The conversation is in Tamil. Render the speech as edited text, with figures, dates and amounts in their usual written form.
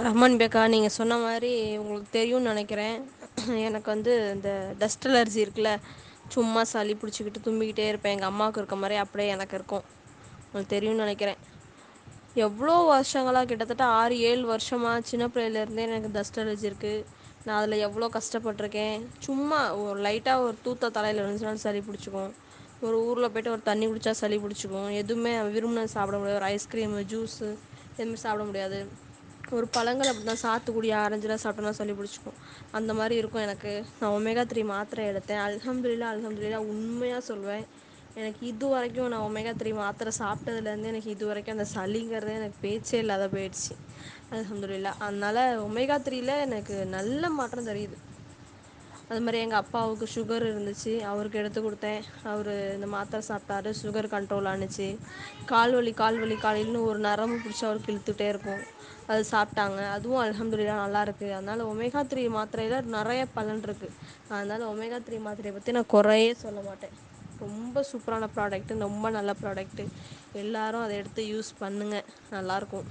ரஹ்மான் பேக்கா, நீங்கள் சொன்ன மாதிரி உங்களுக்கு தெரியும்னு நினைக்கிறேன். எனக்கு வந்து இந்த டஸ்ட் அலர்ஜி இருக்குல்ல, சும்மா சளி பிடிச்சிக்கிட்டு தும்பிக்கிட்டே இருப்பேன். எங்கள் அம்மாவுக்கு இருக்க மாதிரி அப்படியே எனக்கு இருக்கும். உங்களுக்கு தெரியும்னு நினைக்கிறேன். எவ்வளோ வருஷங்களாக, கிட்டத்தட்ட 6 7 வருஷமாக சின்ன பிள்ளையிலேருந்தே எனக்கு டஸ்ட் அலர்ஜி இருக்குது. நான் அதில் எவ்வளோ கஷ்டப்பட்டிருக்கேன். சும்மா ஒரு லைட்டாக ஒரு தூத்த தலையில் இருந்துச்சுனாலும் சளி பிடிச்சிக்கும். ஒரு ஊரில் போய்ட்டு ஒரு தண்ணி குடித்தா சளி பிடிச்சிக்கும். எதுவுமே விரும்பினது சாப்பிட முடியாது. ஒரு ஐஸ்கிரீமு, ஜூஸு எதுவுமே சாப்பிட முடியாது. ஒரு பழங்கள் அப்படி தான், சாத்துக்குடி, ஆரஞ்சுலாம் சாப்பிட்டோன்னா சளி பிடிச்சிக்கும். அந்த மாதிரி இருக்கும் எனக்கு. நான் ஒமேகா 3 மாத்திரை எடுத்தேன். அல்ஹம்துலில்லாஹ் அல்ஹம்துலில்லாஹ் உண்மையாக சொல்வேன். எனக்கு இது வரைக்கும், நான் ஒமேகா 3 மாத்திரை சாப்பிட்டதுலேருந்து எனக்கு இது வரைக்கும் அந்த சளிங்கிறதே எனக்கு பேச்சே இல்லாத போயிடுச்சு. அல்ஹம்துலில்லாஹ். அதனால் ஒமேகா 3ல எனக்கு நல்ல மாற்றம் தெரியுது. அது மாதிரி எங்கள் அப்பாவுக்கு சுகர் இருந்துச்சு, அவருக்கு எடுத்து கொடுத்தேன். அவர் இந்த மாத்திரை சாப்பிட்டாரு, சுகர் கண்ட்ரோல் ஆணுச்சு. கால் வலி காலையில்னு ஒரு நரம்பு பிடிச்சி அவருக்கு இழுத்துகிட்டே இருக்கும், அது சாப்பிட்டாங்க. அதுவும் அல்ஹம்துலில்லாஹ் நல்லாயிருக்கு. அதனால் ஒமேகா 3 மாத்திரையில் நிறைய பலன் இருக்குது. அதனால் ஒமேகா 3 மாத்திரையை பற்றி நான் குறையே சொல்ல மாட்டேன். ரொம்ப சூப்பரான ப்ராடக்ட்டு, ரொம்ப நல்ல ப்ராடக்ட்டு. எல்லோரும் அதை எடுத்து யூஸ் பண்ணுங்கள், நல்லாயிருக்கும்.